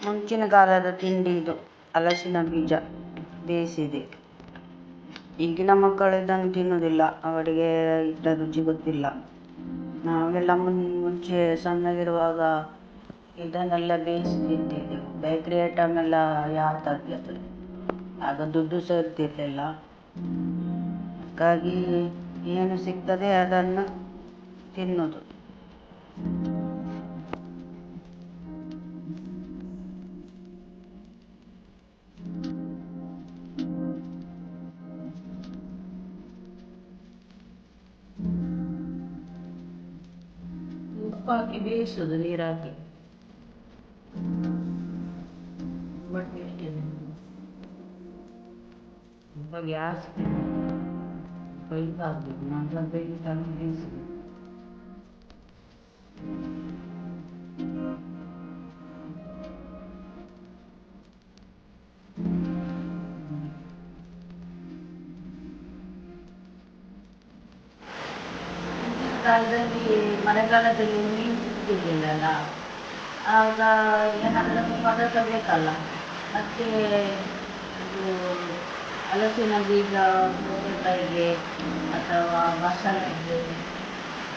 ಮುಂಚಿನ ಕಾಲದ ತಿಂಡಿ ಇದು, ಹಲಸಿನ ಬೀಜ ಬೇಯಿಸಿದೆ. ಈಗಿನ ಮಕ್ಕಳು ಇದನ್ನು ತಿನ್ನುವುದಿಲ್ಲ, ಅವರಿಗೆ ಇದರ ರುಚಿ ಗೊತ್ತಿಲ್ಲ. ನಾವೆಲ್ಲ ಮುಂಚೆ ಸಣ್ಣದಿರುವಾಗ ಇದನ್ನೆಲ್ಲ ಬೇಯಿಸಿ ತಿಂತಿದ್ದೆವು. ಬೇಕ್ರಿ ಐಟಮ್ ಎಲ್ಲ ಯಾರು ತರ್ತಿದ್ರು, ಆಗ ದುಡ್ಡು ಸಹ ಇರ್ತಿರ್ಲಿಲ್ಲ. ಹಾಗಾಗಿ ಏನು ಸಿಗ್ತದೆ ಅದನ್ನು ತಿನ್ನೋದು. ಉಪ್ಪು ಹಾಕಿ ಬೇಯಿಸೋದು, ನೀರು ಹಾಕಿ ಬಟ್ಟೆ ಇಡ್ತೇನೆ. ಸ್ವಲ್ಪ ಗ್ಯಾಸ್ ಹಾಕ್ಬೇಕು, ನಾನು ಸ್ವಲ್ಪ ಬೇಯಿಸಿ. ಕಾಲದಲ್ಲಿ ಮಳೆಗಾಲದಲ್ಲಿ ಮೀನು ಸಿಗ್ತಿರ್ಲಿಲ್ಲಲ್ಲ, ಆಗ ಏನಾದರೂ ಪದಾರ್ಥ ಬೇಕಲ್ಲ. ಮತ್ತೆ ಇದು ಹಲಸಿನ ಬೀಜ ಸೌತೆಕಾಯಿಗೆ ಅಥವಾ ಮಸಾಲೆಗೆ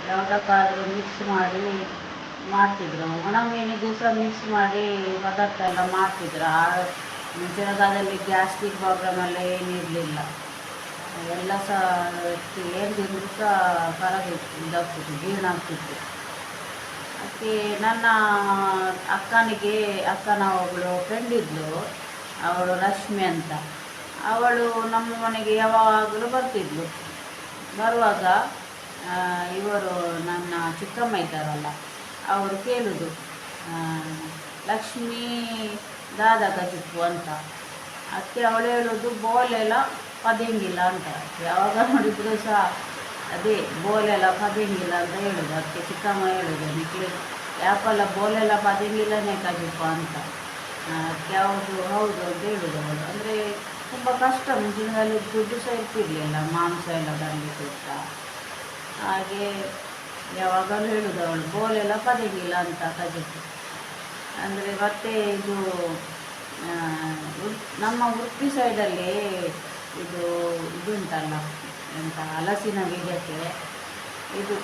ಯಾವುದಕ್ಕಾದರೂ ಮಿಕ್ಸ್ ಮಾಡಿ ಮಾಡ್ತಿದ್ರು. ಒಣ ಮೀನಿಗೂ ಸಹ ಮಿಕ್ಸ್ ಮಾಡಿ ಪದಾರ್ಥ ಎಲ್ಲ ಮಾಡ್ತಿದ್ರು. ಮುಂಚಿನ ಕಾಲದಲ್ಲಿ ಗ್ಯಾಸ್ಟ್ರಿಕ್ ಪ್ರಾಬ್ಲಮ್ ಎಲ್ಲ ಏನಿರಲಿಲ್ಲ, ಎಲ್ಲ ಸಹ ಏನು ತಿಂದರೂ ಸಹ ಇದಾಗ್ತಿತ್ತು, ಜೀರ್ಣ ಆಗ್ತಿತ್ತು. ಅದಕ್ಕೆ ನನ್ನ ಅಕ್ಕನ ಒಬ್ಬಳು ಫ್ರೆಂಡ್ ಇದ್ಲು, ಅವಳು ರಶ್ಮಿ ಅಂತ. ಅವಳು ನಮ್ಮ ಮನೆಗೆ ಯಾವಾಗಲೂ ಬರ್ತಿದ್ಲು. ಬರುವಾಗ ಇವರು ನನ್ನ ಚಿಕ್ಕಮ್ಮ ಇದ್ದಾರಲ್ಲ, ಅವರು ಕೇಳುವುದು, ಲಕ್ಷ್ಮೀ ದಾದ ಕಜಿಪ್ಪು ಅಂತ. ಅದಕ್ಕೆ ಅವಳು ಹೇಳೋದು, ಬೋಲೆಲ್ಲ ಪದಿಂಗಿಲ್ಲ ಅಂತ. ಯಾವಾಗ ನೋಡಿದ್ರು ಸಹ ಅದೇ ಬೋಲೆಲ್ಲ ಪದಿಂಗಿಲ್ಲ ಅಂತ ಹೇಳೋದು. ಅದಕ್ಕೆ ಚಿಕ್ಕಮ್ಮ ಹೇಳೋದು, ನಿಕ್ಲಿ ಯಾಕಲ್ಲ ಬೋಲೆಲ್ಲ ಪದಿಂಗಿಲ್ಲನೇ ಕಜಿಪ್ಪ ಅಂತ. ಅದಕ್ಕೆ ಹೌದು ಅಂತ ಹೇಳೋದು ಅವಳು. ಅಂದರೆ ತುಂಬ ಕಷ್ಟ, ಮುಂಚಿನಲ್ಲಿ ದುಡ್ಡು ಸಹ ಇರ್ತಿರ್ಲಿಲ್ಲ, ಮಾಂಸ ಎಲ್ಲ ತರಲಿಕ್ಕೆ ಇಷ್ಟ. ಹಾಗೆ ಯಾವಾಗಲೂ ಹೇಳೋದು ಅವಳು, ಬೋಲೆಲ್ಲ ಪದಿಂಗಿಲ್ಲ ಅಂತ ಕಜಿಪ್ಪು. ಅಂದರೆ ಮತ್ತೆ ಇದು ನಮ್ಮ ಉಡುಪಿ ಸೈಡಲ್ಲಿ ಇದುಂಟಲ್ಲ, ಎಂಥ ಹಲಸಿನ ಬೀಜಕ್ಕೆ ಇದು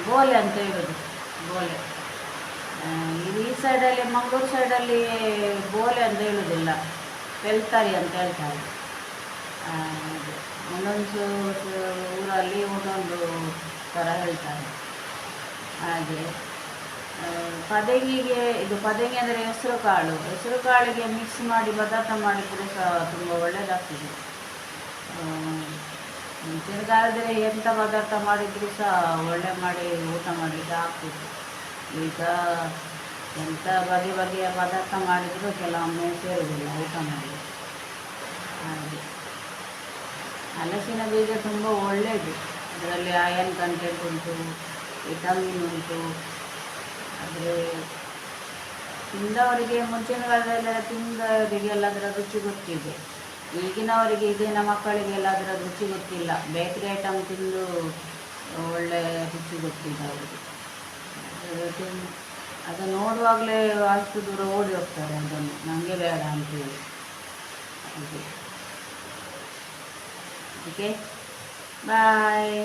ಬೋಲೆ ಅಂತ ಹೇಳೋದು, ಬೋಲೆ. ಈ ಸೈಡಲ್ಲಿ ಮಂಗಳೂರು ಸೈಡಲ್ಲಿ ಬೋಲೆ ಅಂತ ಹೇಳೋದಿಲ್ಲ, ಪೆಲ್ತರಿ ಅಂತ ಹೇಳ್ತಾರೆ. ಒಂದೊಂದು ಊರಲ್ಲಿ ಒಂದೊಂದು ಥರ ಹೇಳ್ತಾರೆ. ಹಾಗೆ ಪದಂಗಿ ಅಂದರೆ ಹೆಸರು ಕಾಳಿಗೆ ಮಿಕ್ಸ್ ಮಾಡಿ ಪದಾರ್ಥ ಮಾಡಿದರೆ ಸಹ ತುಂಬ ಒಳ್ಳೆಯದಾಗ್ತದೆ. ಮುಂಚಿನ ಕಾಲದಲ್ಲಿ ಎಂಥ ಪದಾರ್ಥ ಮಾಡಿದರೂ ಸಹ ಒಳ್ಳೆ ಮಾಡಿ ಊಟ ಮಾಡಲಿಕ್ಕೆ ಆಗ್ತಿತ್ತು. ಈಗ ಎಂಥ ಬಗೆಯ ಪದಾರ್ಥ ಮಾಡಿದರೂ ಕೆಲವೊಮ್ಮೆ ಸೇರುವುದಿಲ್ಲ ಊಟ ಮಾಡಿ. ಹಾಗೆ ಹಲಸಿನ ಬೀಜ ತುಂಬ ಒಳ್ಳೆಯದು, ಅದರಲ್ಲಿ ಅಯನ್ ಕಂಟೆಂಟ್ ಉಂಟು, ವಿಟಮಿನ್ ಉಂಟು. ಆದರೆ ತಿಂದವರಿಗೆ, ಮುಂಚಿನ ಕಾಲದಲ್ಲೆಲ್ಲ ತಿಂದವರಿಗೆಲ್ಲ ಅದರ ರುಚಿ ಗೊತ್ತಿದೆ. ಈಗಿನವರಿಗೆ, ಈಗಿನ ಮಕ್ಕಳಿಗೆಲ್ಲ ಅದರ ರುಚಿ ಗೊತ್ತಿಲ್ಲ. ಬೇಕರಿ ಐಟಮ್ ತಿಂದು ಒಳ್ಳೆ ರುಚಿ ಗೊತ್ತಿದೆ ಅವರಿಗೆ. ಅದನ್ನು ನೋಡುವಾಗಲೇ ಅಷ್ಟು ದೂರ ಓಡಿ ಹೋಗ್ತಾರೆ, ಅದನ್ನು ನನಗೆ ಬೇಡ ಅಂತೇಳಿ. ಓಕೆ, ಬಾಯ್.